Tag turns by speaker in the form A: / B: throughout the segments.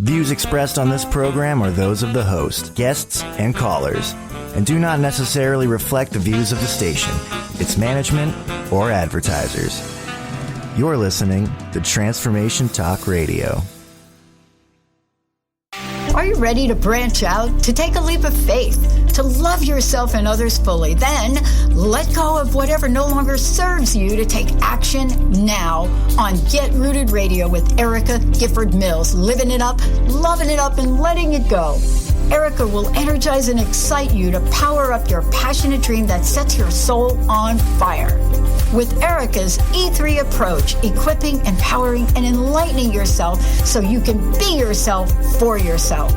A: Views expressed on this program are those of the host, guests, and callers, and do not necessarily reflect the views of the station, its management, or advertisers. You're listening to Transformation Talk Radio.
B: Are you ready to branch out, to take a leap of faith, to love yourself and others fully? Then let go of whatever no longer serves you to take action now on Get Rooted Radio with Erica Gifford Mills. Living it up, loving it up, and letting it go. Erica will energize and excite you to power up your passionate dream that sets your soul on fire. With Erica's E3 approach, equipping, empowering, and enlightening yourself so you can be yourself for yourself.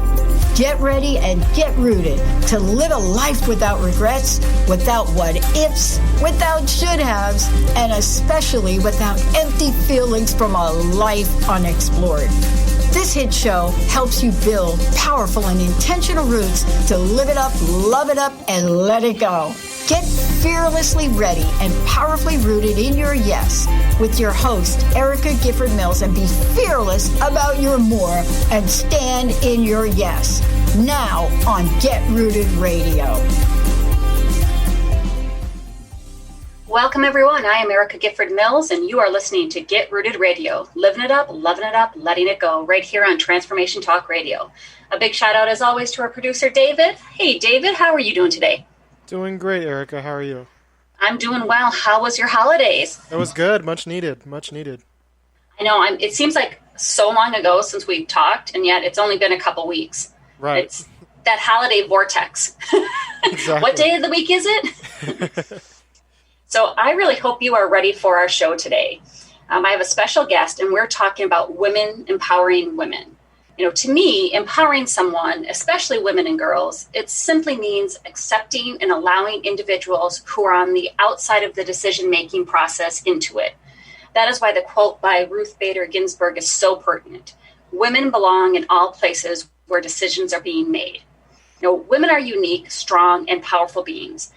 B: Get ready and get rooted to live a life without regrets, without what ifs, without should haves, and especially without empty feelings from a life unexplored. This hit show helps you build powerful and intentional roots to live it up, love it up, and let it go. Get fearlessly ready and powerfully rooted in your yes with your host, Erica Gifford Mills, and be fearless about your more and stand in your yes. Now on Get Rooted Radio.
C: Welcome, everyone. I am Erica Gifford Mills, and you are listening to Get Rooted Radio. Living it up, loving it up, letting it go, right here on Transformation Talk Radio. A big shout out, as always, to our producer, David. Hey, David, how are you doing today?
D: Doing great, Erica. How are you?
C: I'm doing well. How was your holidays?
D: It was good. Much needed. Much needed.
C: I know. It seems like so long ago since we talked, and yet it's only been a couple weeks.
D: Right.
C: It's that holiday vortex.
D: Exactly.
C: What day of the week is it? So I really hope you are ready for our show today. I have a special guest, and we're talking about women empowering women. You know, to me, empowering someone, especially women and girls, it simply means accepting and allowing individuals who are on the outside of the decision-making process into it. That is why the quote by Ruth Bader Ginsburg is so pertinent. Women belong in all places where decisions are being made. You know, women are unique, strong, and powerful beings.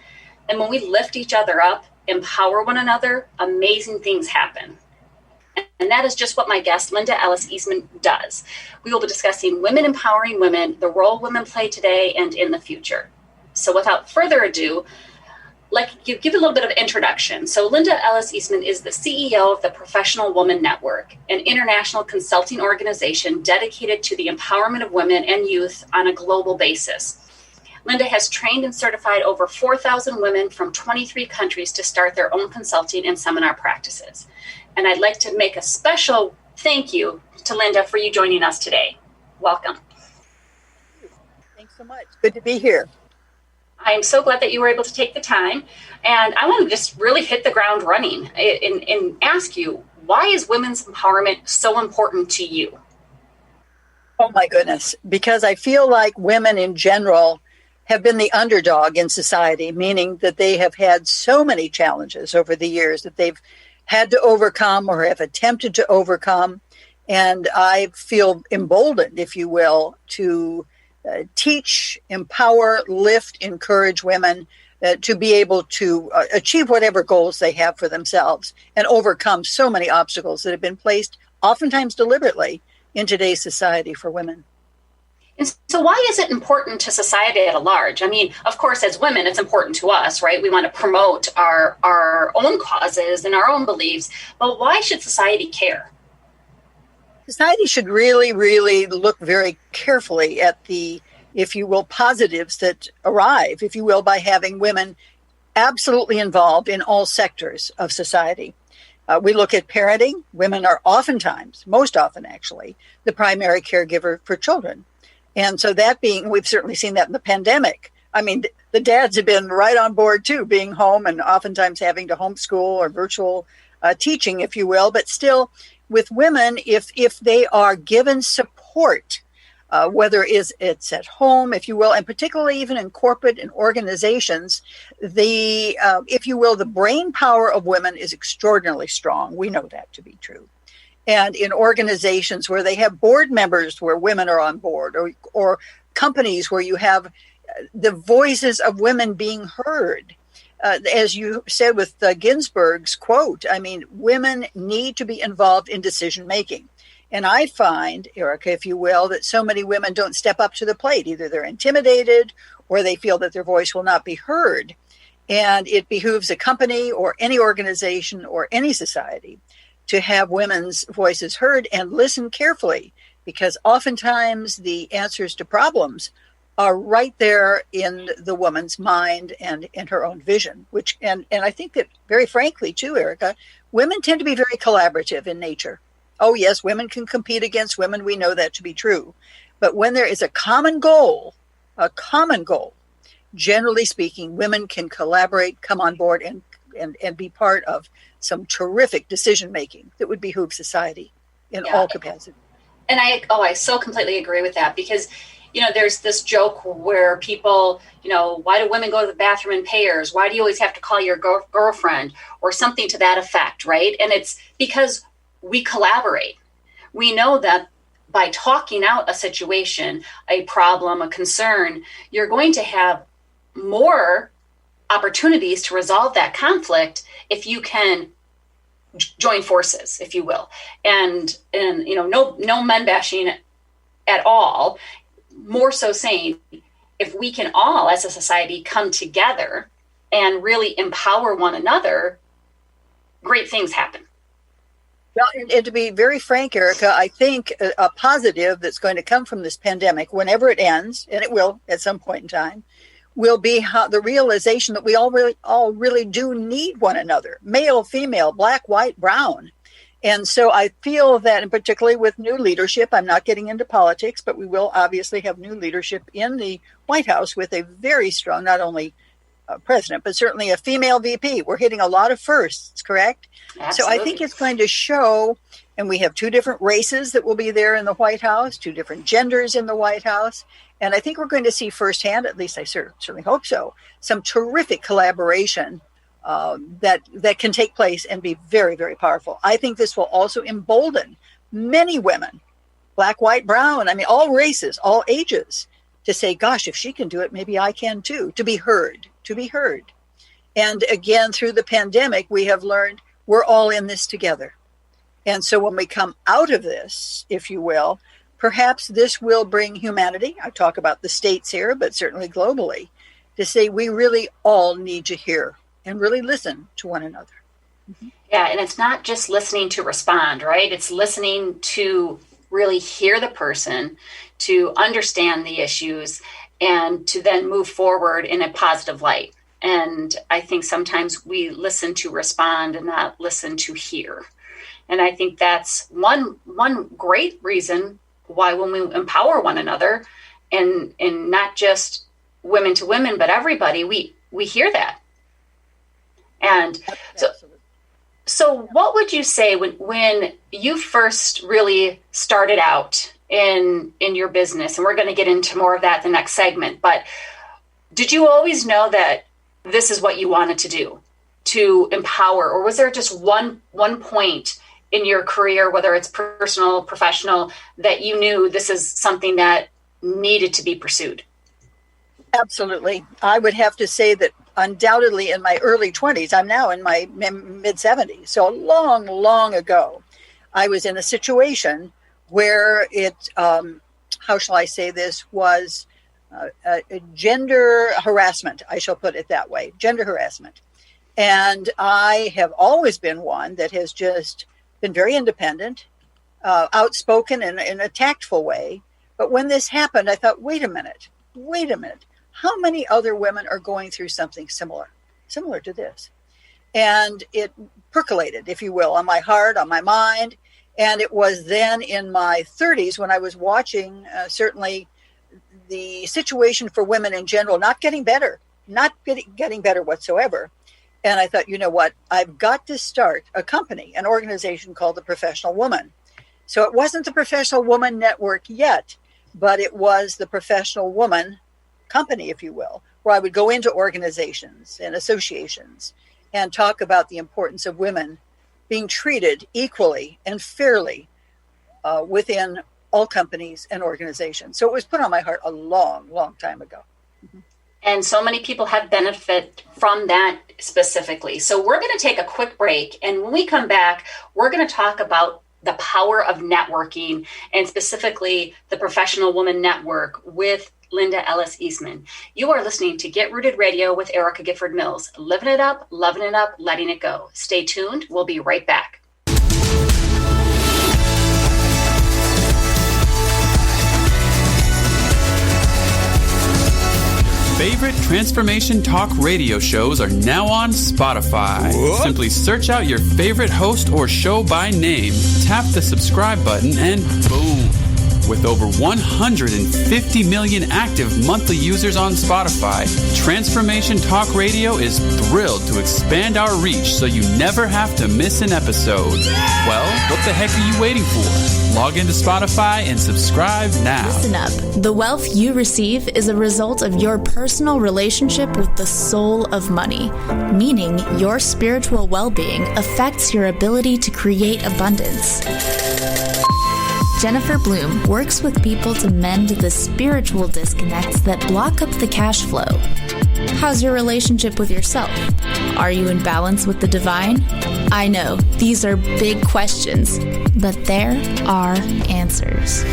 C: And when we lift each other up, empower one another, amazing things happen. And that is just what my guest, Linda Ellis Eastman, does. We will be discussing women empowering women, the role women play today and in the future. So without further ado, give a little bit of introduction. So Linda Ellis Eastman is the CEO of the Professional Woman Network, an international consulting organization dedicated to the empowerment of women and youth on a global basis. Linda has trained and certified over 4,000 women from 23 countries to start their own consulting and seminar practices. And I'd like to make a special thank you to Linda for you joining us today. Welcome.
E: Thanks so much. Good to be here.
C: I'm so glad that you were able to take the time. And I want to just really hit the ground running and ask you, why is women's empowerment so important to you?
E: Oh, my goodness. Because I feel like women in general have been the underdog in society, meaning that they have had so many challenges over the years that they've had to overcome or have attempted to overcome. And I feel emboldened, if you will, to teach, empower, lift, encourage women to be able to achieve whatever goals they have for themselves and overcome so many obstacles that have been placed, oftentimes deliberately, in today's society for women.
C: And so why is it important to society at large? I mean, of course, as women, it's important to us, right? We want to promote our own causes and our own beliefs, but why should society care?
E: Society should really, really look very carefully at the, if you will, positives that arrive, if you will, by having women absolutely involved in all sectors of society. We look at parenting. Women are oftentimes, most often actually, the primary caregiver for children. And so that being, we've certainly seen that in the pandemic. I mean, the dads have been right on board too, being home and oftentimes having to homeschool or virtual teaching, if you will. But still, with women, if they are given support, whether it's at home, if you will, and particularly even in corporate and organizations, the, if you will, the brain power of women is extraordinarily strong. We know that to be true. And in organizations where they have board members where women are on board, or companies where you have the voices of women being heard. As you said with Ginsburg's quote, I mean, women need to be involved in decision making. And I find, Erica, if you will, that so many women don't step up to the plate. Either they're intimidated or they feel that their voice will not be heard. And it behooves a company or any organization or any society to have women's voices heard and listen carefully, because oftentimes the answers to problems are right there in the woman's mind and in her own vision, which, and I think that very frankly too, Erica, women tend to be very collaborative in nature. Oh yes, women can compete against women. We know that to be true. But when there is a common goal, generally speaking, women can collaborate, come on board and be part of some terrific decision making that would behoove society in all capacities.
C: And I so completely agree with that, because there's this joke where people, why do women go to the bathroom in pairs? Why do you always have to call your girlfriend, or something to that effect, right? And it's because we collaborate. We know that by talking out a situation, a problem, a concern, you're going to have more opportunities to resolve that conflict if you can join forces, if you will. And no men bashing at all. More so saying, if we can all as a society come together and really empower one another, great things happen.
E: Well, and to be very frank, Erica, I think a positive that's going to come from this pandemic, whenever it ends, and it will at some point in time, will be the realization that we all really do need one another, male, female, black, white, brown. And so I feel that, and particularly with new leadership, I'm not getting into politics, but we will obviously have new leadership in the White House with a very strong, not only president, but certainly a female VP. We're hitting a lot of firsts, correct?
C: Absolutely.
E: So I think it's going to show, and we have two different races that will be there in the White House, two different genders in the White House. And I think we're going to see firsthand, at least I certainly hope so, some terrific collaboration that can take place and be very, very powerful. I think this will also embolden many women, black, white, brown, all races, all ages, to say, gosh, if she can do it, maybe I can too, to be heard. And again, through the pandemic, we have learned we're all in this together. And so when we come out of this, if you will, perhaps this will bring humanity. I talk about the states here, but certainly globally, to say we really all need to hear and really listen to one another. Mm-hmm.
C: Yeah, and it's not just listening to respond, right? It's listening to really hear the person, to understand the issues, and to then move forward in a positive light. And I think sometimes we listen to respond and not listen to hear. And I think that's one great reason why when we empower one another, and not just women to women, but everybody, we hear that. And so what would you say when you first really started out in your business? And we're going to get into more of that in the next segment, but did you always know that this is what you wanted to do, to empower? Or was there just one point in your career, whether it's personal, professional, that you knew this is something that needed to be pursued?
E: Absolutely. I would have to say that undoubtedly in my early 20s, I'm now in my mid 70s. So long, long ago, I was in a situation where it, how shall I say this, was gender harassment. I shall put it that way, gender harassment. And I have always been one that has just been very independent, outspoken in a tactful way. But when this happened, I thought, wait a minute. How many other women are going through something similar to this? And it percolated, if you will, on my heart, on my mind. And it was then in my 30s when I was watching certainly the situation for women in general, not getting better whatsoever. And I thought, you know what, I've got to start a company, an organization called the Professional Woman. So it wasn't the Professional Woman Network yet, but it was the Professional Woman company, if you will, where I would go into organizations and associations and talk about the importance of women being treated equally and fairly within all companies and organizations. So it was put on my heart a long, long time ago. Mm-hmm.
C: And so many people have benefited from that specifically. So we're going to take a quick break. And when we come back, we're going to talk about the power of networking, and specifically the Professional Woman Network with Linda Ellis Eastman. You are listening to Get Rooted Radio with Erica Gifford Mills. Living it up, loving it up, letting it go. Stay tuned. We'll be right back.
F: Favorite Transformation Talk radio shows are now on Spotify.
G: What?
F: Simply search out your favorite host or show by name, tap the subscribe button, and boom. With over 150 million active monthly users on Spotify, Transformation Talk Radio is thrilled to expand our reach so you never have to miss an episode. Well, what the heck are you waiting for? Log into Spotify and subscribe now.
H: Listen up. The wealth you receive is a result of your personal relationship with the soul of money, meaning your spiritual well-being affects your ability to create abundance. Jennifer Bloom works with people to mend the spiritual disconnects that block up the cash flow. How's your relationship with yourself? Are you in balance with the divine? I know, these are big questions, but there are answers.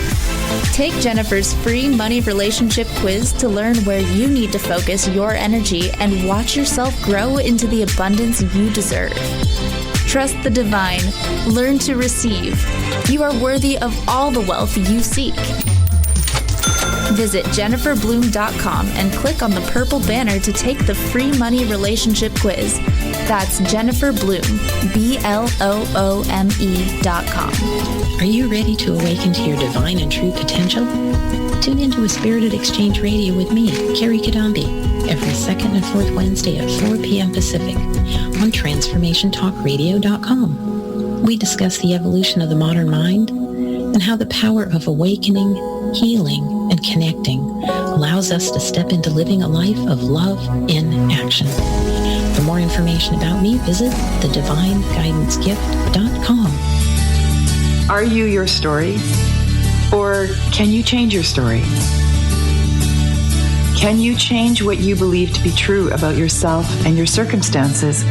H: Take Jennifer's free money relationship quiz to learn where you need to focus your energy and watch yourself grow into the abundance you deserve. Trust the divine. Learn to receive. You are worthy of all the wealth you seek. Visit jenniferbloom.com and click on the purple banner to take the free money relationship quiz. That's Jennifer Bloom, BLOOME.com.
I: Are you ready to awaken to your divine and true potential? Tune into A Spirited Exchange Radio with me, Carrie Kadambi, every second and fourth Wednesday at 4 p.m. Pacific on TransformationTalkRadio.com. We discuss the evolution of the modern mind and how the power of awakening, healing, and connecting allows us to step into living a life of love in action. For more information about me, visit thedivineguidancegift.com.
J: Are you your story? Or can you change your story? Can you change what you believe to be true about yourself and your circumstances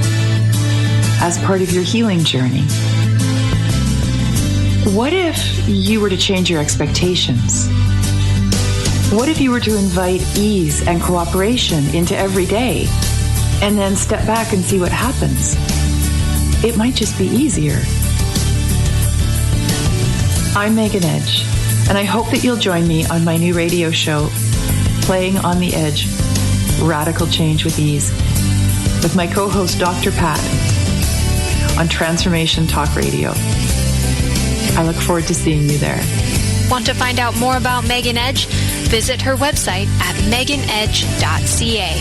J: as part of your healing journey? What if you were to change your expectations? What if you were to invite ease and cooperation into every day and then step back and see what happens? It might just be easier. I'm Megan Edge, and I hope that you'll join me on my new radio show, Playing on the Edge, Radical Change with Ease, with my co-host Dr. Pat on Transformation Talk Radio. I look forward to seeing you there.
K: Want to find out more about Megan Edge? Visit her website at meganedge.ca.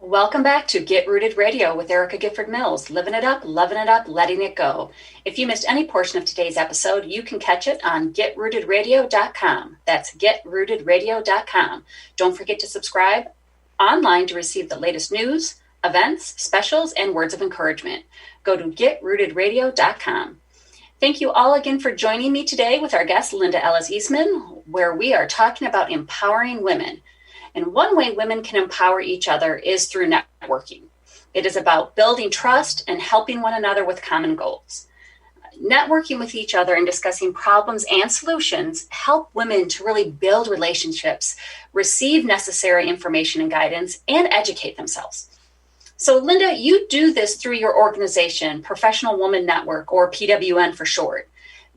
C: Welcome back to Get Rooted Radio with Erica Gifford Mills. Living it up, loving it up, letting it go. If you missed any portion of today's episode, you can catch it on getrootedradio.com. That's getrootedradio.com. Don't forget to subscribe online to receive the latest news, events, specials, and words of encouragement. Go to getrootedradio.com. Thank you all again for joining me today with our guest, Linda Ellis Eastman, where we are talking about empowering women. And one way women can empower each other is through networking. It is about building trust and helping one another with common goals. Networking with each other and discussing problems and solutions help women to really build relationships, receive necessary information and guidance, and educate themselves. So, Linda, you do this through your organization, Professional Woman Network, or PWN for short.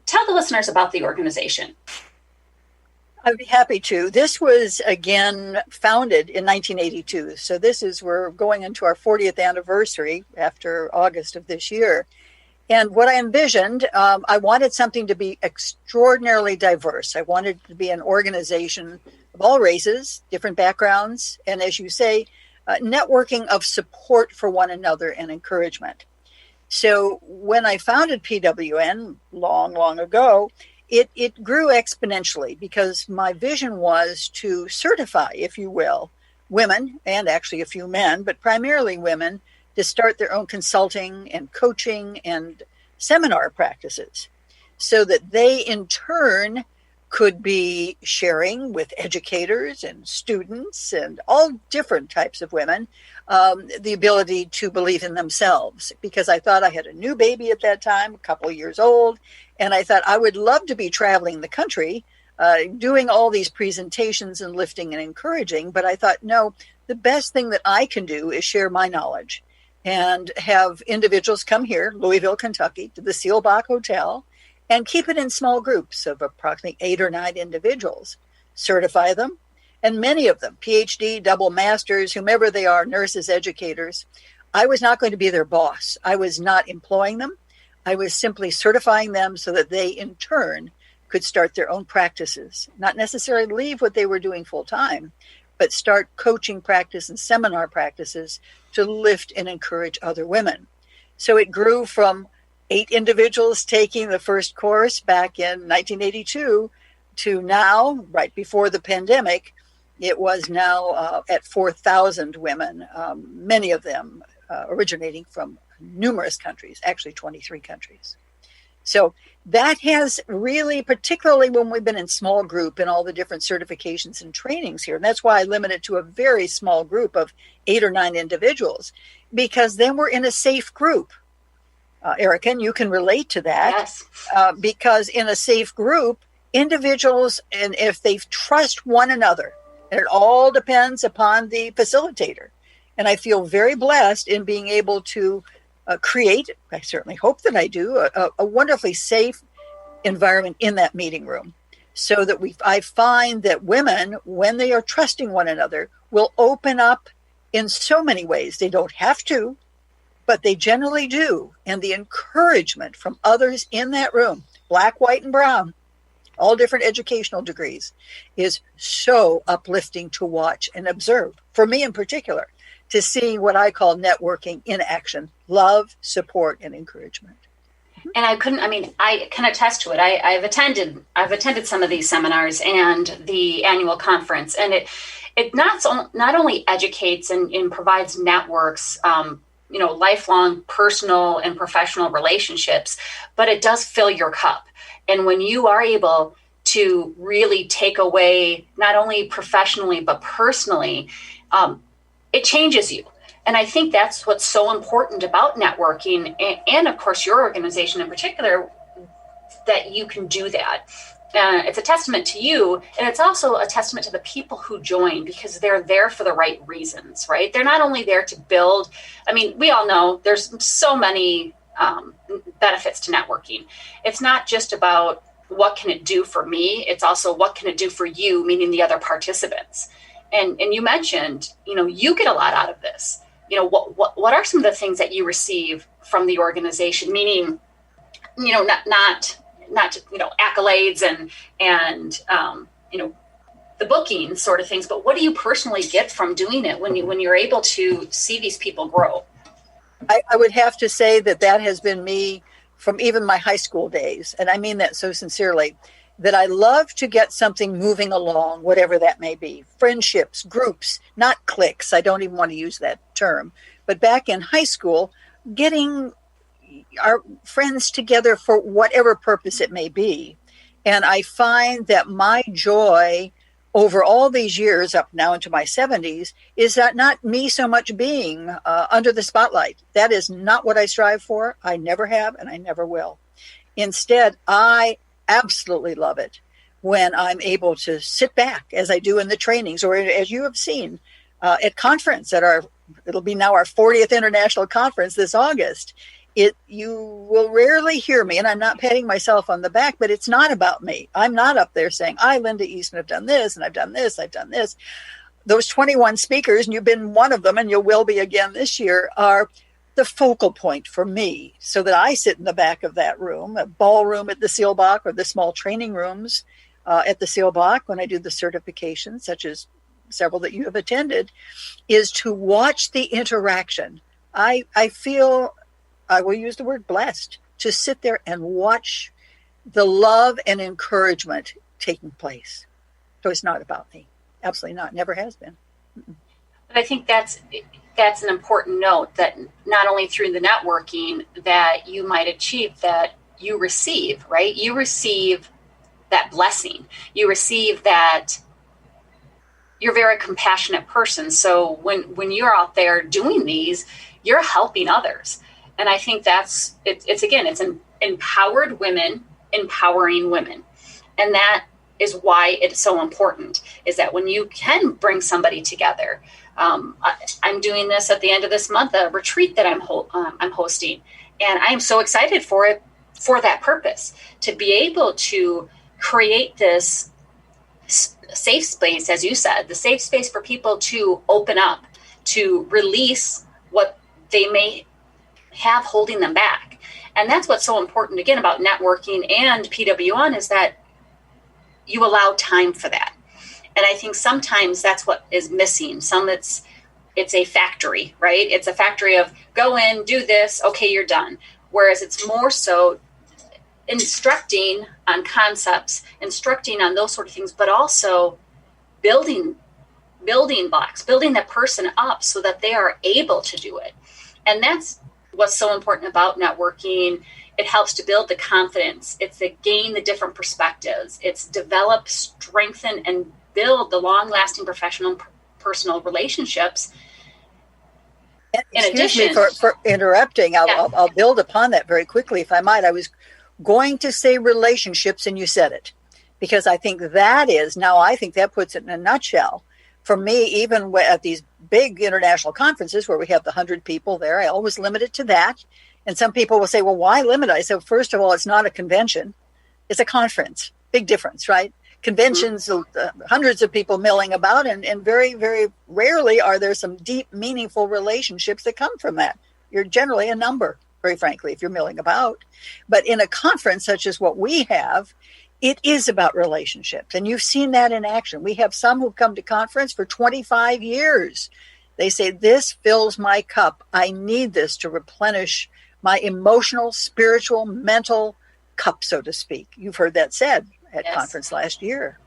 C: Tell the listeners about the organization.
E: I'd be happy to. This was, again, founded in 1982. So we're going into our 40th anniversary after August of this year. And what I envisioned, I wanted something to be extraordinarily diverse. I wanted it to be an organization of all races, different backgrounds, and as you say, networking of support for one another and encouragement. So when I founded PWN long ago, it grew exponentially because my vision was to certify, if you will, women, and actually a few men, but primarily women, to start their own consulting and coaching and seminar practices. so that they in turn could be sharing with educators and students and all different types of women the ability to believe in themselves. Because I thought I had a new baby at that time, a couple of years old, and I thought I would love to be traveling the country, doing all these presentations and lifting and encouraging. But I thought, no, the best thing that I can do is share my knowledge and have individuals come here, Louisville, Kentucky, to the Seelbach Hotel, and keep it in small groups of approximately 8 or 9 individuals, certify them, and many of them, PhD, double masters, whomever they are, nurses, educators. I was not going to be their boss. I was not employing them. I was simply certifying them so that they, in turn, could start their own practices, not necessarily leave what they were doing full time, but start coaching practice and seminar practices to lift and encourage other women. So it grew from 8 individuals taking the first course back in 1982 to now, right before the pandemic, it was now at 4,000 women, many of them originating from numerous countries, actually 23 countries. So that has really, particularly when we've been in small group and all the different certifications and trainings here, and that's why I limit it to a very small group of 8 or 9 individuals, because then we're in a safe group. Erica, and you can relate to that.
C: Yes.
E: Because in a safe group, individuals, and if they trust one another, and it all depends upon the facilitator. And I feel very blessed in being able to create, I certainly hope that I do, a wonderfully safe environment in that meeting room. So that I find that women, when they are trusting one another, will open up in so many ways. They don't have to, but they generally do. And the encouragement from others in that room, black, white, and brown, all different educational degrees, is so uplifting to watch and observe. For me in particular, to see what I call networking in action, love, support, and encouragement.
C: And I can attest to it. I've attended some of these seminars and the annual conference, and it not only educates and provides networks, lifelong personal and professional relationships, but it does fill your cup. And when you are able to really take away, not only professionally, but personally, it changes you. And I think that's what's so important about networking and of course, your organization in particular, that you can do that. It's a testament to you, and it's also a testament to the people who join, because they're there for the right reasons, right? They're not only there to build. I mean, we all know there's so many benefits to networking. It's not just about what can it do for me. It's also what can it do for you, meaning the other participants. And you mentioned, you get a lot out of this. What are some of the things that you receive from the organization? Meaning, not accolades and the booking sort of things, but what do you personally get from doing it when you're able to see these people grow?
E: I would have to say that has been me from even my high school days, and I mean that so sincerely, that I love to get something moving along, whatever that may be. Friendships, groups, not cliques. I don't even want to use that term. But back in high school, getting our friends together for whatever purpose it may be. And I find that my joy over all these years, up now into my 70s, is that not me so much being under the spotlight. That is not what I strive for. I never have, and I never will. Instead, I absolutely love it when I'm able to sit back, as I do in the trainings, or as you have seen at conference, it'll be now our 40th international conference this August. You will rarely hear me, and I'm not patting myself on the back, but it's not about me. I'm not up there saying, I, Linda Eastman, have done this, and I've done this, I've done this. Those 21 speakers, and you've been one of them, and you will be again this year, are the focal point for me, so that I sit in the back of that room, a ballroom at the Seelbach, or the small training rooms at the Seelbach when I do the certifications, such as several that you have attended, is to watch the interaction. I feel, I will use the word blessed, to sit there and watch the love and encouragement taking place. So it's not about me. Absolutely not. Never has been.
C: But I think that's an important note, that not only through the networking that you might achieve that you receive, right? You receive that blessing. You receive that you're a very compassionate person. So when you're out there doing these, you're helping others. And I think it's empowered women, empowering women. And that is why it's so important, is that when you can bring somebody together. I'm doing this at the end of this month, a retreat that I'm hosting. And I am so excited for it, for that purpose, to be able to create this safe space, as you said, the safe space for people to open up, to release what they may have holding them back. And that's what's so important, again, about networking and PWN, is that you allow time for that. And I think sometimes that's what is missing. It's a factory, right? It's a factory of go in, do this, okay, you're done. Whereas it's more so instructing on concepts, instructing on those sort of things, but also building blocks, building that person up so that they are able to do it. And that's what's so important about networking. It helps to build the confidence. It's to gain the different perspectives. It's develop, strengthen, and build the long-lasting professional and personal relationships.
E: Excuse me for interrupting. I'll build upon that very quickly, if I might. I was going to say relationships, and you said it, because I think that puts it in a nutshell. For me, even at these big international conferences where we have the 100 people there, I always limit it to that. And some people will say, well, why limit? I said, first of all, it's not a convention. It's a conference. Big difference, right? Conventions, hundreds of people milling about, and very, very rarely are there some deep, meaningful relationships that come from that. You're generally a number, very frankly, if you're milling about. But in a conference such as what we have, it is about relationships. And you've seen that in action. We have some who've come to conference for 25 years. They say, this fills my cup. I need this to replenish my emotional, spiritual, mental cup, so to speak. You've heard that said at conference last year.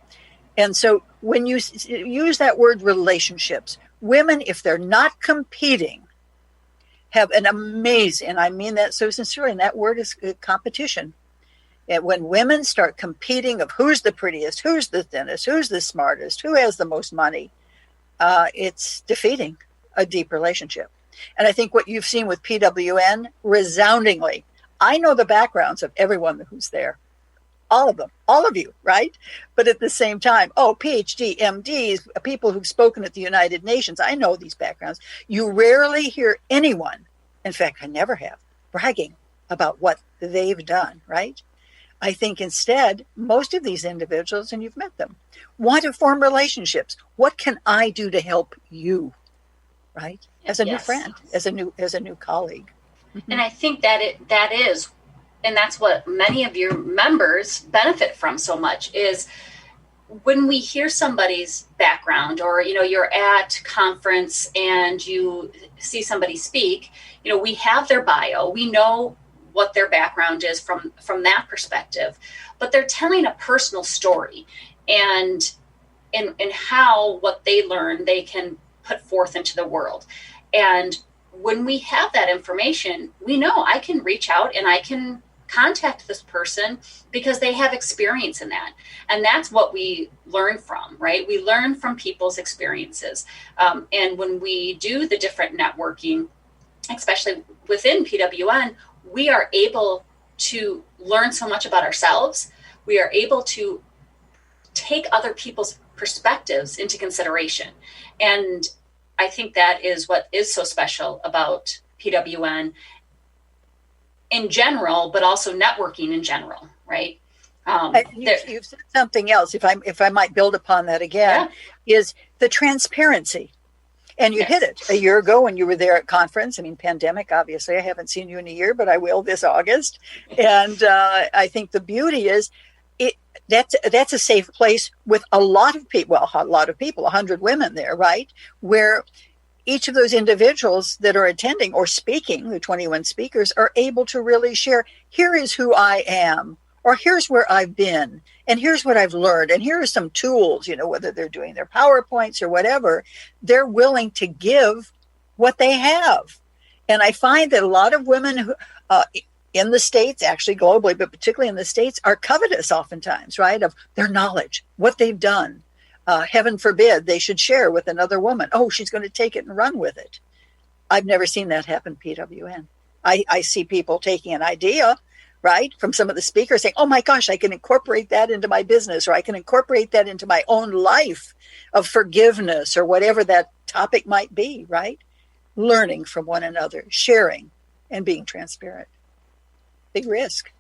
E: And so when you use that word relationships, women, if they're not competing, have an amazing, and I mean that so sincerely, and that word is competition. And when women start competing of who's the prettiest, who's the thinnest, who's the smartest, who has the most money, it's defeating a deep relationship. And I think what you've seen with PWN, resoundingly, I know the backgrounds of everyone who's there. All of them, all of you, right? But at the same time, PhD, MDs, people who've spoken at the United Nations, I know these backgrounds. You rarely hear anyone, in fact, I never have, bragging about what they've done, right? I think instead, most of these individuals, and you've met them, want to form relationships. What can I do to help you, right? As a new friend, as a new colleague.
C: And I think that is, and that's what many of your members benefit from so much, is when we hear somebody's background, or, you're at conference and you see somebody speak, we have their bio, we know what their background is from that perspective, but they're telling a personal story and how what they learn, they can put forth into the world. And when we have that information, we know I can reach out and I can contact this person because they have experience in that. And that's what we learn from, right? We learn from people's experiences. And when we do the different networking, especially within PWN, we are able to learn so much about ourselves. We are able to take other people's perspectives into consideration. And I think that is what is so special about PWN in general, but also networking in general, right?
E: You've said something else, if I might build upon that again, is the transparency. And you hit it a year ago when you were there at conference. I mean, pandemic, obviously. I haven't seen you in a year, but I will this August. And I think the beauty is that's a safe place with a lot of people, 100 women there, right? Where each of those individuals that are attending or speaking, the 21 speakers, are able to really share, here is who I am, or here's where I've been, and here's what I've learned, and here are some tools, whether they're doing their PowerPoints or whatever, they're willing to give what they have. And I find that a lot of women who, in the States, actually globally, but particularly in the States, are covetous oftentimes, right? Of their knowledge, what they've done. Heaven forbid they should share with another woman. Oh, she's going to take it and run with it. I've never seen that happen, PWN. I see people taking an idea, right, from some of the speakers saying, oh my gosh, I can incorporate that into my business, or I can incorporate that into my own life of forgiveness, or whatever that topic might be, right? Learning from one another, sharing, and being transparent. Big risk.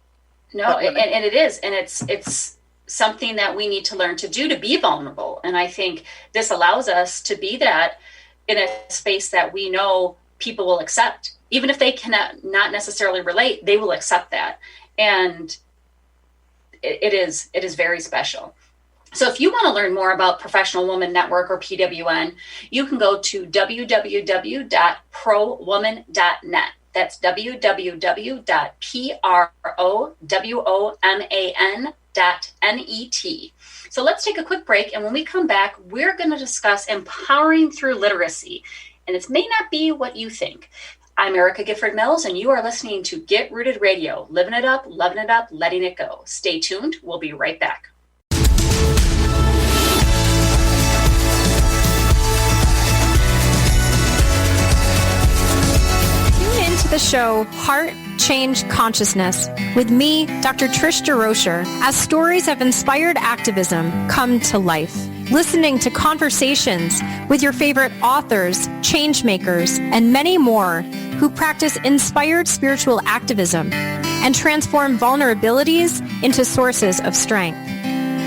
C: No, and it is. And it's something that we need to learn to do, to be vulnerable. And I think this allows us to be that in a space that we know people will accept. Even if they cannot not necessarily relate, they will accept that. And it is very special. So if you want to learn more about Professional Woman Network, or PWN, you can go to www.prowoman.net. That's www.prowoman.net. So let's take a quick break. And when we come back, we're going to discuss empowering through literacy. And it may not be what you think. I'm Erica Gifford Mills, and you are listening to Get Rooted Radio, living it up, loving it up, letting it go. Stay tuned. We'll be right back.
K: Tune into the show Heart Change Consciousness with me, Dr. Trish DeRocher, as stories of inspired activism come to life. Listening to conversations with your favorite authors, change makers, and many more who practice inspired spiritual activism and transform vulnerabilities into sources of strength.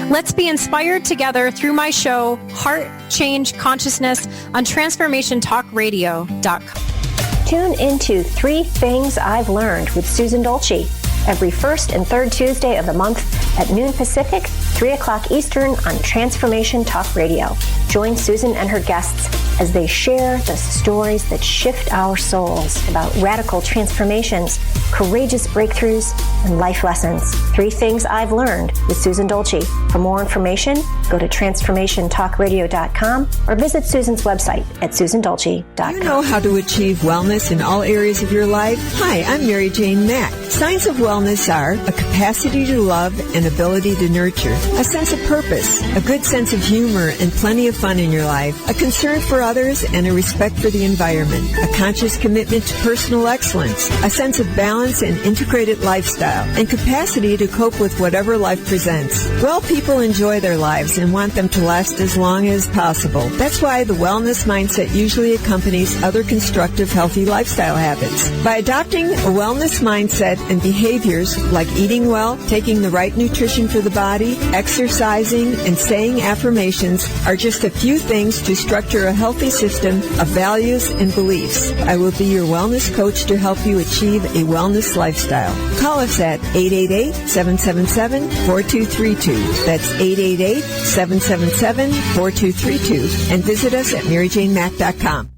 K: Let's be inspired together through my show, Heart Change Consciousness, on TransformationTalkRadio.com.
G: Tune into 3 Things I've Learned with Susan Dolce every first and third Tuesday of the month at noon Pacific, 3 o'clock Eastern on Transformation Talk Radio. Join Susan and her guests as they share the stories that shift our souls about radical transformations, courageous breakthroughs, and life lessons. 3 Things I've Learned with Susan Dolce. For more information, go to TransformationTalkRadio.com or visit Susan's website at SusanDolce.com.
L: Do you know how to achieve wellness in all areas of your life? Hi, I'm Mary Jane Mack. Signs of wellness are a capacity to love and ability to nurture, a sense of purpose, a good sense of humor and plenty of fun in your life, a concern for others and a respect for the environment, a conscious commitment to personal excellence, a sense of balance and integrated lifestyle, and capacity to cope with whatever life presents. Well, people enjoy their lives and want them to last as long as possible. That's why the wellness mindset usually accompanies other constructive, healthy lifestyle habits. By adopting a wellness mindset and behaviors like eating well, taking the right nutrition for the body, exercising, and saying affirmations are just a few things to structure a healthy system of values and beliefs. I will be your wellness coach to help you achieve a wellness lifestyle. Call us at 888-777-4232. That's 888-777-4232. And visit us at MaryJaneMack.com.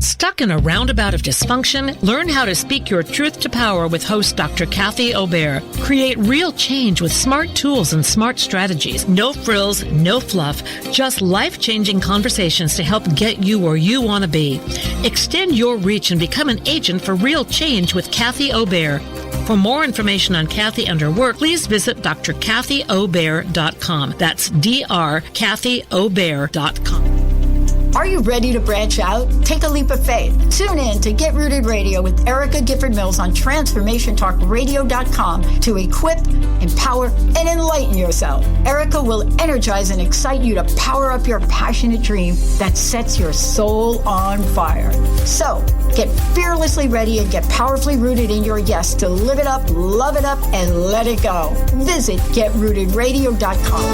M: Stuck in a roundabout of dysfunction? Learn how to speak your truth to power with host Dr. Kathy Obear. Create real change with smart tools and smart strategies. No frills, no fluff, just life-changing conversations to help get you where you want to be. Extend your reach and become an agent for real change with Kathy Obear. For more information on Kathy and her work, please visit drkathyobear.com. That's drkathyobear.com.
B: Are you ready to branch out? Take a leap of faith. Tune in to Get Rooted Radio with Erica Gifford Mills on TransformationTalkRadio.com to equip, empower, and enlighten yourself. Erica will energize and excite you to power up your passionate dream that sets your soul on fire. So, get fearlessly ready and get powerfully rooted in your yes to live it up, love it up, and let it go. Visit GetRootedRadio.com.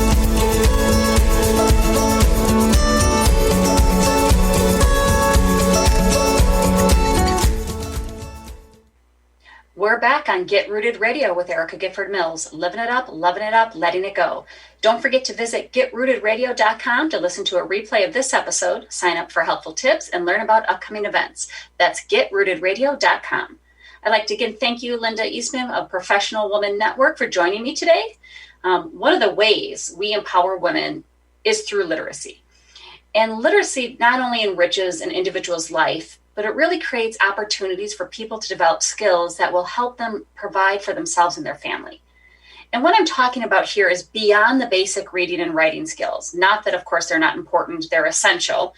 C: We're back on Get Rooted Radio with Erica Gifford Mills, living it up, loving it up, letting it go. Don't forget to visit GetRootedRadio.com to listen to a replay of this episode, sign up for helpful tips, and learn about upcoming events. That's GetRootedRadio.com. I'd like to again thank you, Linda Eastman of Professional Woman Network, for joining me today. One of the ways we empower women is through literacy. And literacy not only enriches an individual's life, but it really creates opportunities for people to develop skills that will help them provide for themselves and their family. And what I'm talking about here is beyond the basic reading and writing skills. Not that, of course, they're not important, they're essential.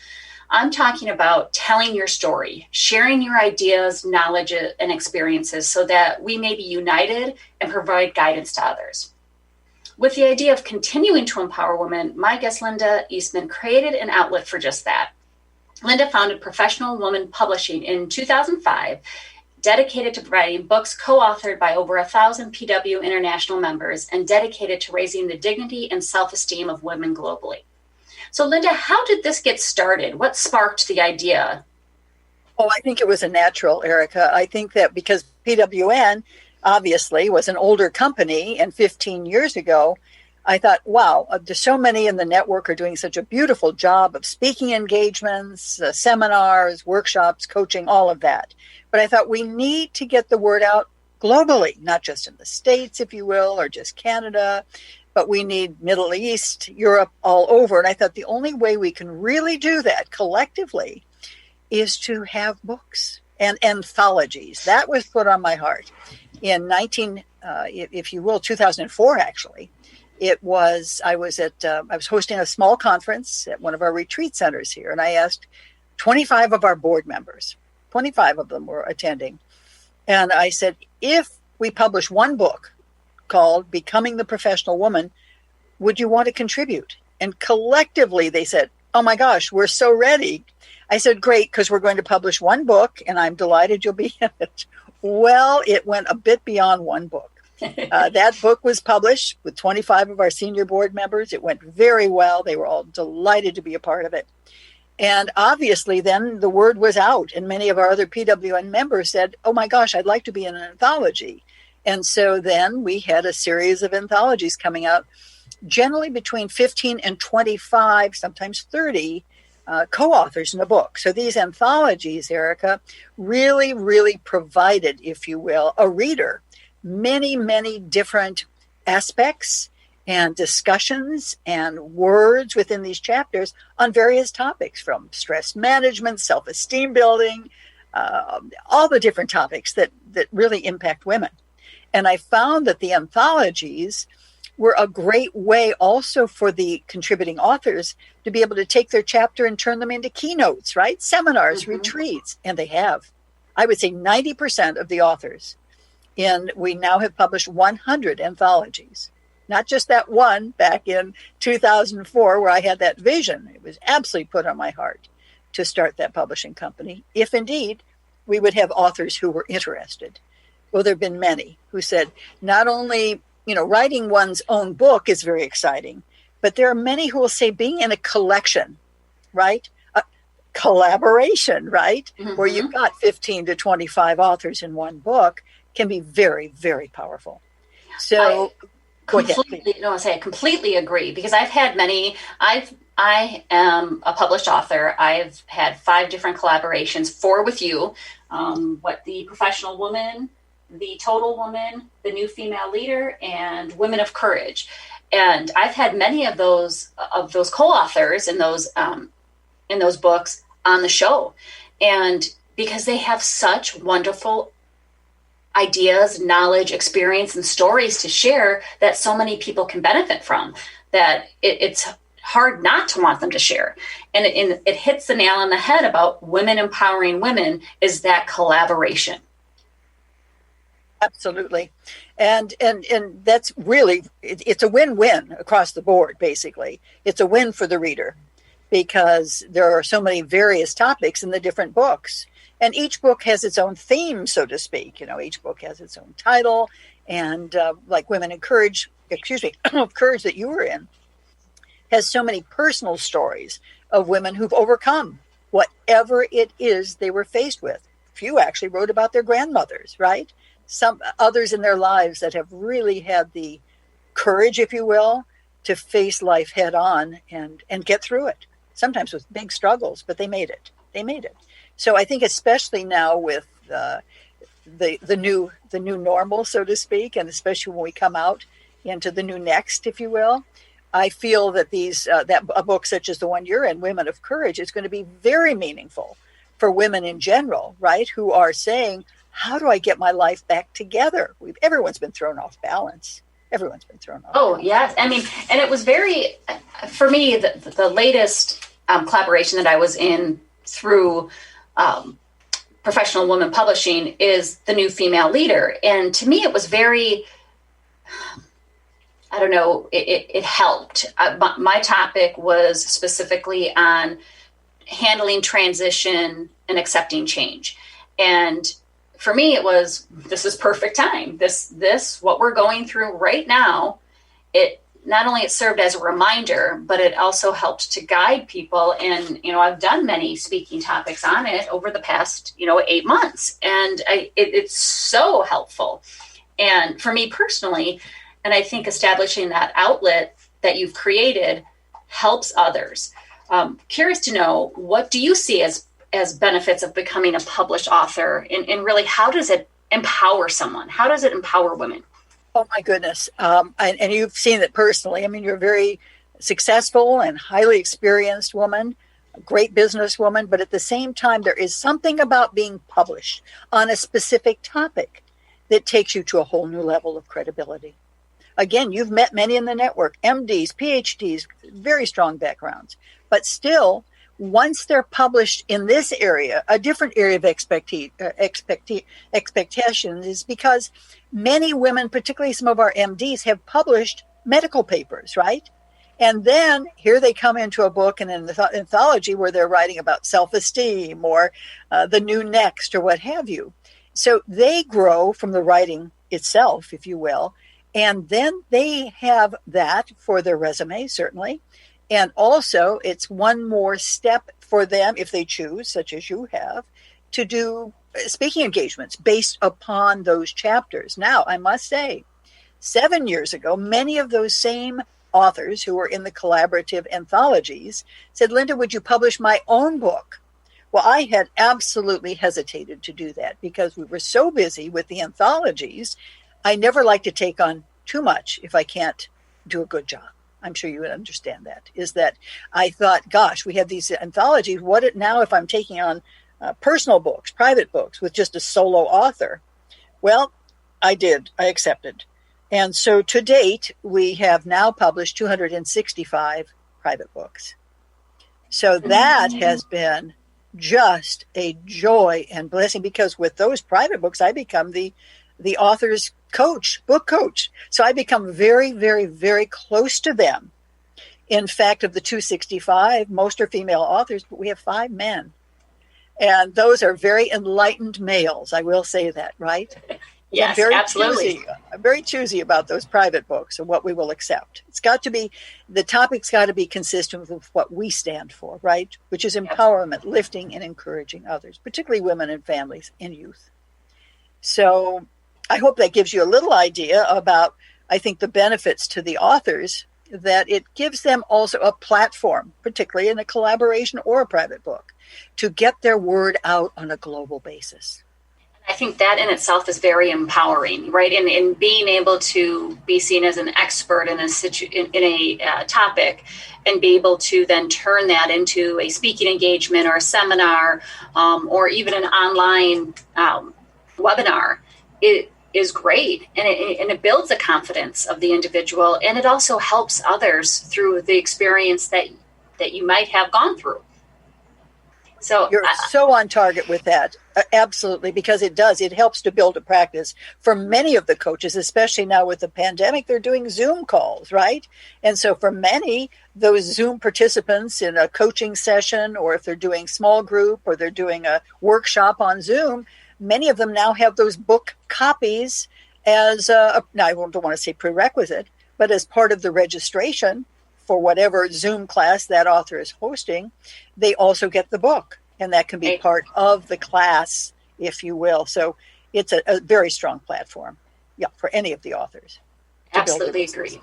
C: I'm talking about telling your story, sharing your ideas, knowledge, and experiences so that we may be united and provide guidance to others. With the idea of continuing to empower women, my guest Linda Eastman created an outlet for just that. Linda founded Professional Woman Publishing in 2005, dedicated to providing books co-authored by over 1,000 PW International members and dedicated to raising the dignity and self-esteem of women globally. So Linda, how did this get started? What sparked the idea?
E: Oh, I think it was a natural, Erica. I think that because PWN obviously was an older company, and 15 years ago, I thought, wow, so many in the network are doing such a beautiful job of speaking engagements, seminars, workshops, coaching, all of that. But I thought we need to get the word out globally, not just in the States, if you will, or just Canada, but we need Middle East, Europe, all over. And I thought the only way we can really do that collectively is to have books and anthologies. That was put on my heart. In 2004, actually, I was hosting a small conference at one of our retreat centers here, and I asked 25 of our board members, 25 of them were attending, and I said, if we publish one book called Becoming the Professional Woman, would you want to contribute? And collectively they said, oh my gosh, we're so ready. I said, great, because we're going to publish one book, and I'm delighted you'll be in it. Well, it went a bit beyond one book. That book was published with 25 of our senior board members. It went very well. They were all delighted to be a part of it. And obviously then the word was out, and many of our other PWN members said, oh my gosh, I'd like to be in an anthology. And so then we had a series of anthologies coming out, generally between 15 and 25, sometimes 30 co-authors in a book. So these anthologies, Erica, really, really provided, if you will, a reader many, many different aspects and discussions and words within these chapters on various topics, from stress management, self-esteem building, all the different topics that really impact women. And I found that the anthologies were a great way also for the contributing authors to be able to take their chapter and turn them into keynotes, right? Seminars, retreats, and they have. I would say 90% of the authors. And we now have published 100 anthologies. Not just that one back in 2004 where I had that vision. It was absolutely put on my heart to start that publishing company, if indeed we would have authors who were interested. Well, there have been many who said not only, writing one's own book is very exciting, but there are many who will say being in a collection, right? A collaboration, right? Where you've got 15 to 25 authors in one book can be very, very powerful. So
C: I completely agree, because I've had many. I am a published author. I've had 5 different collaborations, 4 with you. The Professional Woman, the Total Woman, the New Female Leader, and Women of Courage. And I've had many of those co-authors in those books on the show, and because they have such wonderful ideas, knowledge, experience, and stories to share that so many people can benefit from, that it's hard not to want them to share. And it hits the nail on the head about women empowering women, is that collaboration.
E: Absolutely. And that's really, it's a win-win across the board, basically. It's a win for the reader because there are so many various topics in the different books. And each book has its own theme, so to speak. Each book has its own title. And like Women of Courage that you were in, has so many personal stories of women who've overcome whatever it is they were faced with. A few actually wrote about their grandmothers, right? Some others in their lives that have really had the courage, if you will, to face life head on and get through it. Sometimes with big struggles, but they made it. So I think especially now with the new normal, so to speak, and especially when we come out into the new next, if you will, I feel that a book such as the one you're in, Women of Courage, is going to be very meaningful for women in general, right, who are saying, how do I get my life back together? Everyone's been thrown off balance. Everyone's been thrown off.
C: Oh, yes. I mean, and it was very, for me, the latest collaboration that I was in through Professional Woman Publishing is the new female leader. And to me, it was very, I don't know, it helped. My topic was specifically on handling transition and accepting change. And for me, it was, this is perfect time. This, what we're going through right now, it not only it served as a reminder, but it also helped to guide people. And, I've done many speaking topics on it over the past, 8 months. And it's so helpful. And for me personally, and I think establishing that outlet that you've created helps others. Curious to know, what do you see as benefits of becoming a published author? And really, how does it empower someone? How does it empower women?
E: Oh, my goodness. And you've seen it personally. I mean, you're a very successful and highly experienced woman, a great businesswoman. But at the same time, there is something about being published on a specific topic that takes you to a whole new level of credibility. Again, you've met many in the network, MDs, PhDs, very strong backgrounds. But still, once they're published in this area, a different area of expectation is because many women, particularly some of our MDs, have published medical papers, right? And then here they come into a book and an anthology where they're writing about self-esteem or the new next or what have you. So they grow from the writing itself, if you will, and then they have that for their resume, certainly. And also, it's one more step for them, if they choose, such as you have, to do speaking engagements based upon those chapters. Now, I must say, 7 years ago, many of those same authors who were in the collaborative anthologies said, Linda, would you publish my own book? Well, I had absolutely hesitated to do that because we were so busy with the anthologies. I never like to take on too much if I can't do a good job. I'm sure you would understand that, is that I thought, gosh, we have these anthologies. What now if I'm taking on personal books, private books with just a solo author? Well, I did. I accepted. And so to date, we have now published 265 private books. So that has been just a joy and blessing because with those private books, I become the author's coach, book coach. So I become very, very, very close to them. In fact, of the 265, most are female authors, but we have 5 men. And those are very enlightened males. I will say that, right?
C: Yes, absolutely.
E: I'm very choosy about those private books and what we will accept. It's got to be, the topic's got to be consistent with what we stand for, right? Which is empowerment, lifting and encouraging others, particularly women and families and youth. So I hope that gives you a little idea about, I think, the benefits to the authors, that it gives them also a platform, particularly in a collaboration or a private book, to get their word out on a global basis.
C: I think that in itself is very empowering, right? In being able to be seen as an expert in a topic and be able to then turn that into a speaking engagement or a seminar or even an online webinar, it is great. And it builds the confidence of the individual. And it also helps others through the experience that you might have gone through. So
E: you're so on target with that. Absolutely, because it helps to build a practice for many of the coaches, especially now with the pandemic. They're doing Zoom calls, right? And so for many, those Zoom participants in a coaching session, or if they're doing small group or they're doing a workshop on Zoom, many of them now have those book copies as now I don't want to say prerequisite, but as part of the registration for whatever Zoom class that author is hosting. They also get the book, and that can be part of the class, if you will. So it's a very strong platform, for any of the authors.
C: Absolutely agree.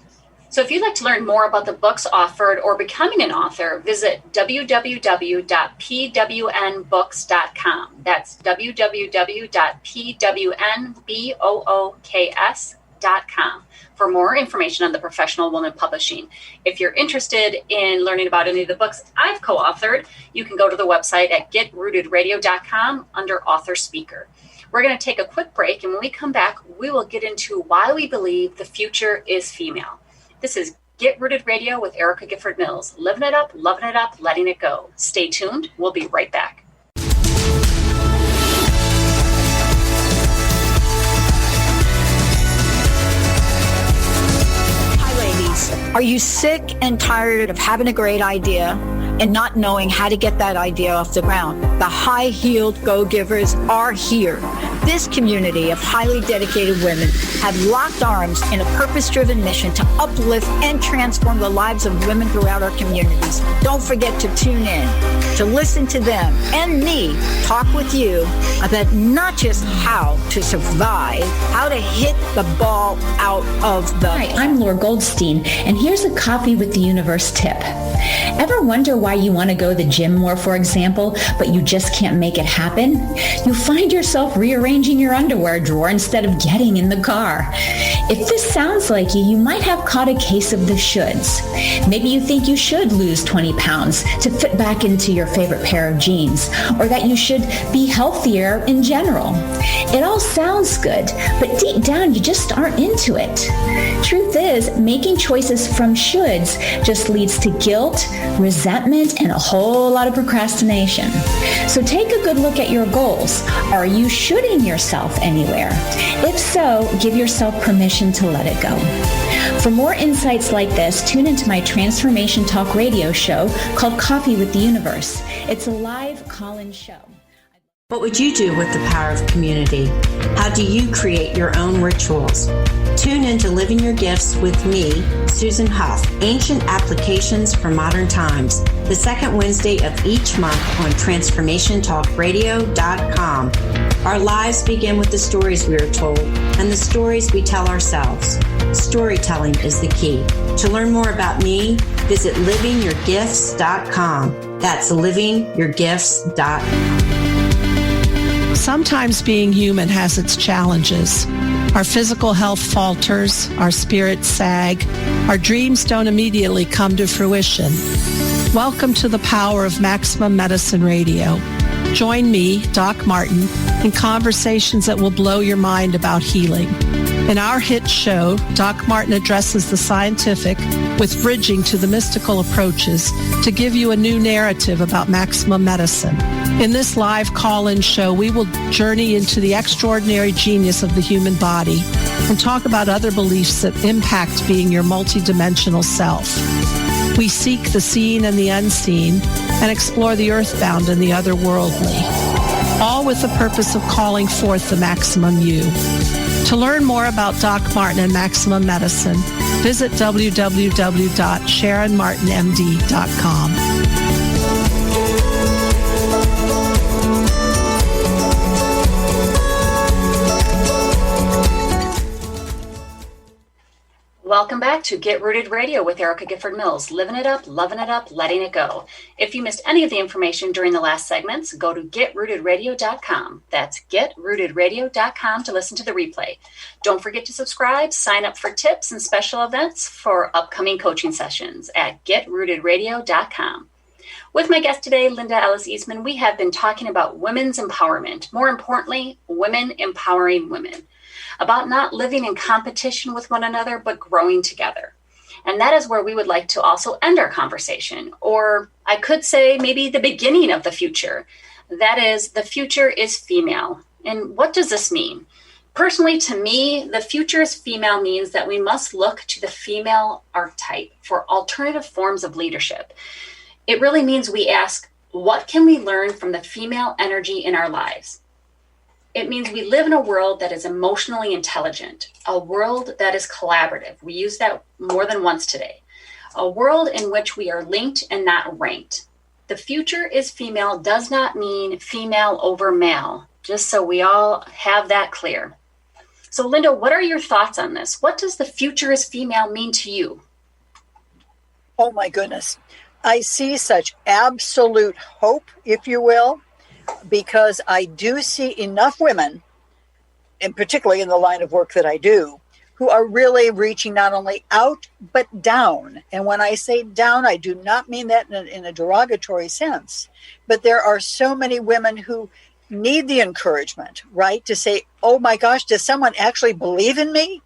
C: So if you'd like to learn more about the books offered or becoming an author, visit www.pwnbooks.com. That's www.pwnbooks.com. welift.com for more information on the Professional Woman Publishing. If you're interested in learning about any of the books I've co-authored, you can go to the website at getrootedradio.com under Author Speaker. We're going to take a quick break, and when we come back, we will get into why we believe the future is female. This is Get Rooted Radio with Erica Gifford Mills. Living it up, loving it up, letting it go. Stay tuned. We'll be right back.
B: Are you sick and tired of having a great idea and not knowing how to get that idea off the ground? The high-heeled go-givers are here. This community of highly dedicated women have locked arms in a purpose-driven mission to uplift and transform the lives of women throughout our communities. Don't forget to tune in to listen to them and me talk with you about not just how to survive, how to hit the ball out of the...
N: Hi, I'm Laura Goldstein, and here's a Coffee with the Universe tip. Ever wonder why you want to go to the gym more, for example, but you just can't make it happen? You find yourself rearranging your underwear drawer instead of getting in the car. If this sounds like you, you might have caught a case of the shoulds. Maybe you think you should lose 20 pounds to fit back into your favorite pair of jeans, or that you should be healthier in general. It all sounds good, but deep down you just aren't into it. Truth is, making choices from shoulds just leads to guilt, resentment, and a whole lot of procrastination. So take a good look at your goals. Are you shoulding yourself anywhere? If so, give yourself permission to let it go. For more insights like this, tune into my Transformation Talk radio show called Coffee with the Universe. It's a live call-in show.
O: What would you do with the power of community? How do you create your own rituals? Tune in to Living Your Gifts with me, Susan Huff, Ancient Applications for Modern Times, the second Wednesday of each month on TransformationTalkRadio.com. Our lives begin with the stories we are told and the stories we tell ourselves. Storytelling is the key. To learn more about me, visit livingyourgifts.com. That's livingyourgifts.com.
P: Sometimes being human has its challenges. Our physical health falters, our spirits sag, our dreams don't immediately come to fruition. Welcome to the power of Maximum Medicine Radio. Join me, Doc Martin, in conversations that will blow your mind about healing. In our hit show, Doc Martin addresses the scientific with bridging to the mystical approaches to give you a new narrative about maximum medicine. In this live call-in show, we will journey into the extraordinary genius of the human body and talk about other beliefs that impact being your multidimensional self. We seek the seen and the unseen and explore the earthbound and the otherworldly, all with the purpose of calling forth the maximum you. To learn more about Doc Martin and Maximum Medicine, visit www.sharonmartinmd.com.
C: Welcome back to Get Rooted Radio with Erica Gifford Mills. Living it up, loving it up, letting it go. If you missed any of the information during the last segments, go to getrootedradio.com. That's getrootedradio.com to listen to the replay. Don't forget to subscribe, sign up for tips and special events for upcoming coaching sessions at getrootedradio.com. With my guest today, Linda Ellis Eastman, we have been talking about women's empowerment. More importantly, women empowering women. About not living in competition with one another, but growing together. And that is where we would like to also end our conversation, or I could say maybe the beginning of the future. That is, the future is female. And what does this mean? Personally, to me, the future is female means that we must look to the female archetype for alternative forms of leadership. It really means we ask, what can we learn from the female energy in our lives? It means we live in a world that is emotionally intelligent, a world that is collaborative. We use that more than once today. A world in which we are linked and not ranked. The future is female does not mean female over male, just so we all have that clear. So Linda, what are your thoughts on this? What does the future is female mean to you?
E: Oh my goodness. I see such absolute hope, if you will, because I do see enough women, and particularly in the line of work that I do, who are really reaching not only out, but down. And when I say down, I do not mean that in a derogatory sense, but there are so many women who need the encouragement, right? To say, oh my gosh, does someone actually believe in me?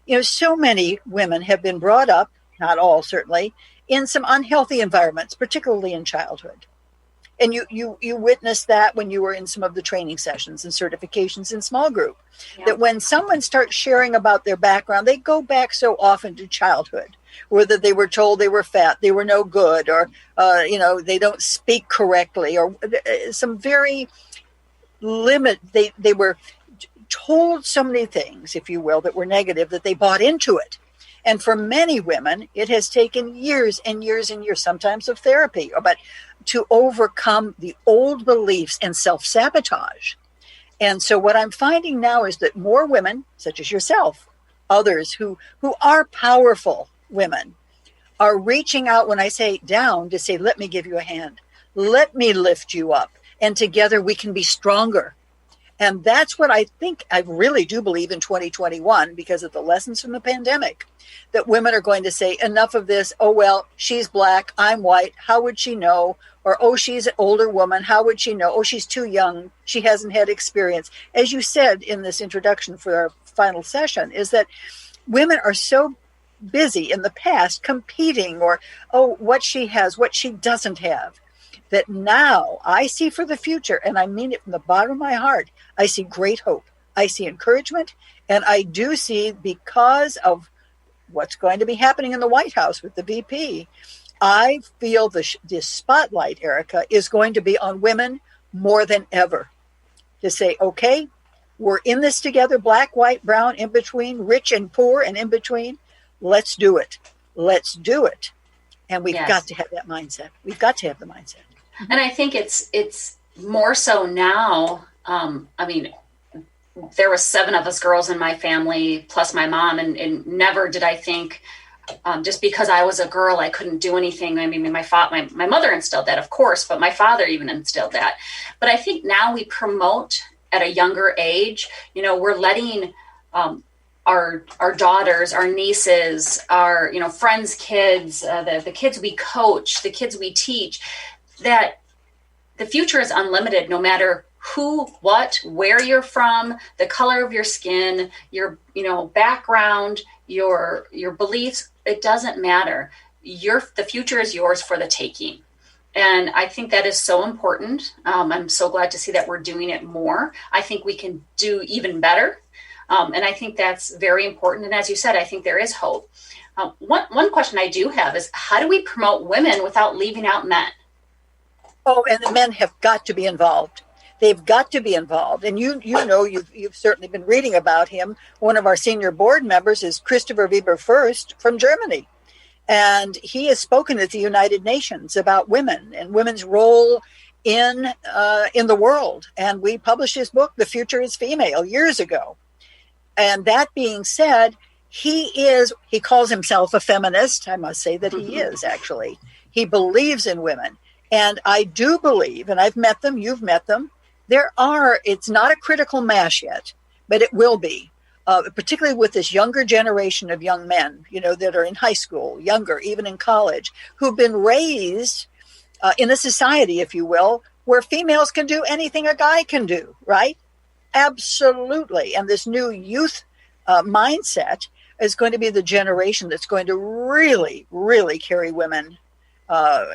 E: You know, so many women have been brought up, not all certainly, in some unhealthy environments, particularly in childhood. And you witnessed that when you were in some of the training sessions and certifications in small group, that when someone starts sharing about their background, they go back so often to childhood, whether they were told they were fat, they were no good, or, they don't speak correctly, or some very they were told so many things, if you will, that were negative, that they bought into it. And for many women, it has taken years and years and years, sometimes of therapy, but to overcome the old beliefs and self-sabotage. And so what I'm finding now is that more women, such as yourself, others who are powerful women, are reaching out when I say down to say, let me give you a hand. Let me lift you up. And together we can be stronger. And that's what I think, I really do believe in 2021, because of the lessons from the pandemic, that women are going to say, enough of this. Oh, well, she's black, I'm white. How would she know? Or, oh, she's an older woman. How would she know? Oh, she's too young. She hasn't had experience. As you said in this introduction for our final session, is that women are so busy in the past competing, or, oh, what she has, what she doesn't have, that now I see for the future, and I mean it from the bottom of my heart, I see great hope. I see encouragement, and I do see, because of what's going to be happening in the White House with the VP, I feel the spotlight, Erica, is going to be on women more than ever. To say, okay, we're in this together, black, white, brown, in between, rich and poor, and in between. Let's do it. Let's do it. And we've got to have that mindset. We've got to have the mindset.
C: And I think it's more so now. There were 7 of us girls in my family, plus my mom, and never did I think, just because I was a girl, I couldn't do anything. I mean, my mother instilled that, of course, but my father even instilled that. But I think now we promote at a younger age. You know, we're letting our daughters, our nieces, our friends' kids, the kids we coach, the kids we teach, that the future is unlimited, no matter who, what, where you're from, the color of your skin, your background, your beliefs. It doesn't matter. The future is yours for the taking. And I think that is so important. I'm so glad to see that we're doing it more. I think we can do even better. And I think that's very important. And as you said, I think there is hope. One question I do have is, how do we promote women without leaving out men?
E: Oh, and the men have got to be involved. They've got to be involved. And you've certainly been reading about him. One of our senior board members is Christopher Weber First from Germany. And he has spoken at the United Nations about women and women's role in the world. And we published his book, The Future is Female, years ago. And that being said, he calls himself a feminist. I must say that he is, actually. He believes in women. And I do believe, and I've met them, you've met them, it's not a critical mass yet, but it will be, particularly with this younger generation of young men, that are in high school, younger, even in college, who've been raised in a society, if you will, where females can do anything a guy can do, right? Absolutely. And this new youth mindset is going to be the generation that's going to really, really carry women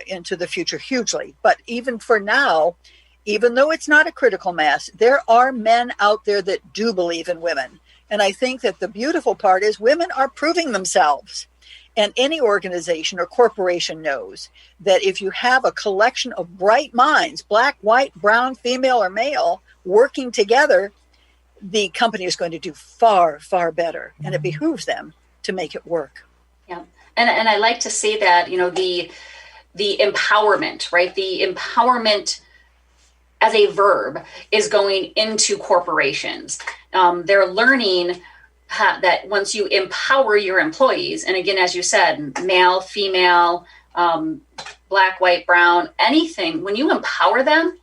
E: into the future hugely. But even for now, even though it's not a critical mass, there are men out there that do believe in women. And I think that the beautiful part is women are proving themselves. And any organization or corporation knows that if you have a collection of bright minds, black, white, brown, female, or male, working together, the company is going to do far, far better. And it behooves them to make it work.
C: Yeah. And I like to say that, the empowerment, right? The empowerment as a verb is going into corporations. They're learning that once you empower your employees, and again, as you said, male, female, black, white, brown, anything, when you empower them,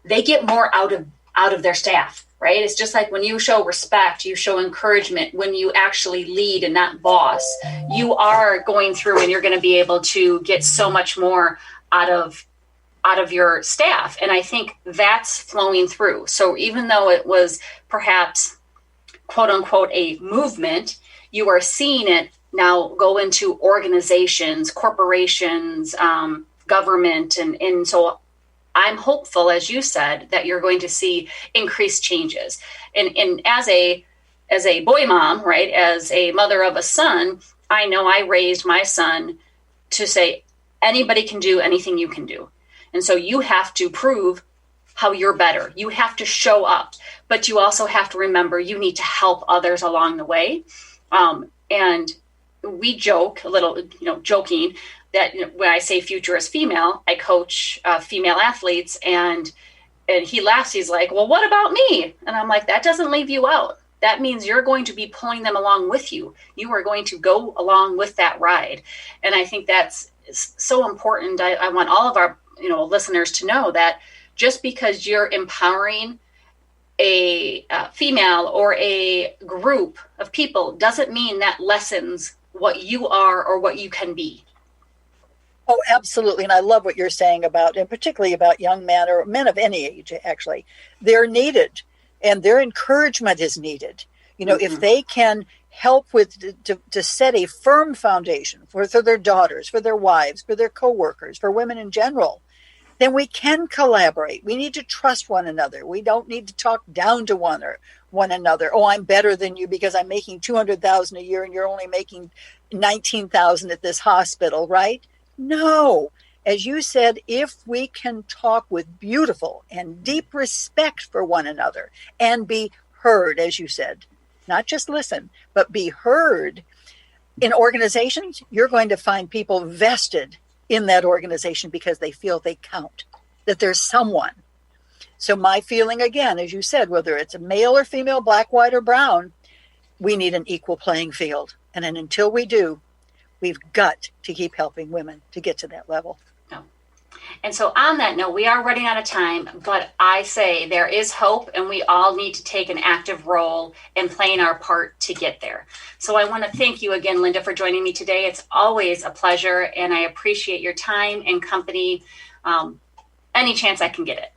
C: they get more out of out of their staff, right? It's just like when you show respect, you show encouragement, when you actually lead and not boss, you are going through and you're going to be able to get so much more out of your staff. And I think that's flowing through. So even though it was perhaps quote unquote a movement, you are seeing it now go into organizations, corporations, government. And so I'm hopeful, as you said, that you're going to see increased changes. And as a boy mom, right, as a mother of a son, I know I raised my son to say, anybody can do anything you can do. And so you have to prove how you're better. You have to show up, but you also have to remember you need to help others along the way. And we joke a little, joking that when I say future is female, I coach female athletes, and he laughs. He's like, well, what about me? And I'm like, that doesn't leave you out. That means you're going to be pulling them along with you. You are going to go along with that ride. And I think that's so important. I want all of our listeners to know that just because you're empowering a female or a group of people doesn't mean that lessens what you are or what you can be.
E: Oh, absolutely. And I love what you're saying about, and particularly about young men or men of any age, actually. They're needed, and their encouragement is needed. If they can help with to set a firm foundation for their daughters, for their wives, for their coworkers, for women in general, then we can collaborate. We need to trust one another. We don't need to talk down to one another. Oh, I'm better than you because I'm making $200,000 a year and you're only making $19,000 at this hospital, right? No. As you said, if we can talk with beautiful and deep respect for one another and be heard, as you said, not just listen, but be heard. In organizations, you're going to find people vested in that organization because they feel they count, that there's someone. So my feeling, again, as you said, whether it's a male or female, black, white, or brown, we need an equal playing field. And then until we do, we've got to keep helping women to get to that level.
C: And so on that note, we are running out of time, but I say there is hope, and we all need to take an active role in playing our part to get there. So I want to thank you again, Linda, for joining me today. It's always a pleasure, and I appreciate your time and company any chance I can get it.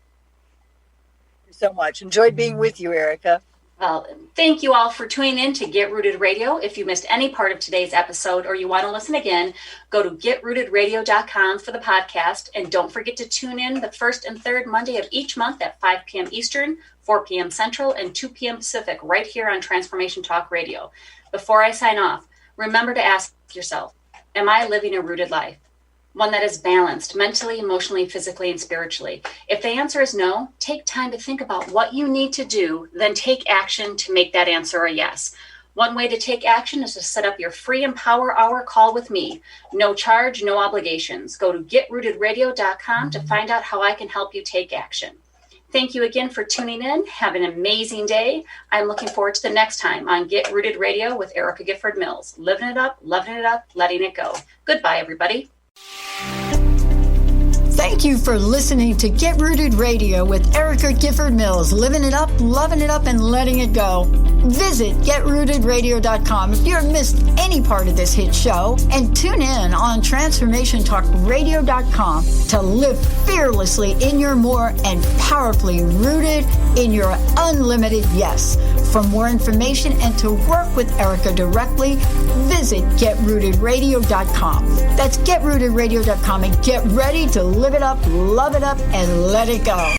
E: Thank you so much. Enjoyed being with you, Erica.
C: Well, thank you all for tuning in to Get Rooted Radio. If you missed any part of today's episode or you want to listen again, go to getrootedradio.com for the podcast. And don't forget to tune in the first and third Monday of each month at 5 p.m. Eastern, 4 p.m. Central, and 2 p.m. Pacific right here on Transformation Talk Radio. Before I sign off, remember to ask yourself, am I living a rooted life? One that is balanced mentally, emotionally, physically, and spiritually. If the answer is no, take time to think about what you need to do, then take action to make that answer a yes. One way to take action is to set up your free Empower Hour call with me. No charge, no obligations. Go to getrootedradio.com to find out how I can help you take action. Thank you again for tuning in. Have an amazing day. I'm looking forward to the next time on Get Rooted Radio with Erica Gifford Mills. Living it up, loving it up, letting it go. Goodbye, everybody.
B: Thank you for listening to Get Rooted Radio with Erica Gifford Mills, living it up, loving it up, and letting it go. Visit getrootedradio.com if you've missed any part of this hit show, and tune in on transformationtalkradio.com to live fearlessly in your more and powerfully rooted in your unlimited yes. For more information and to work with Erica directly, visit getrootedradio.com. That's getrootedradio.com, and get ready to live it up, love it up, and let it go.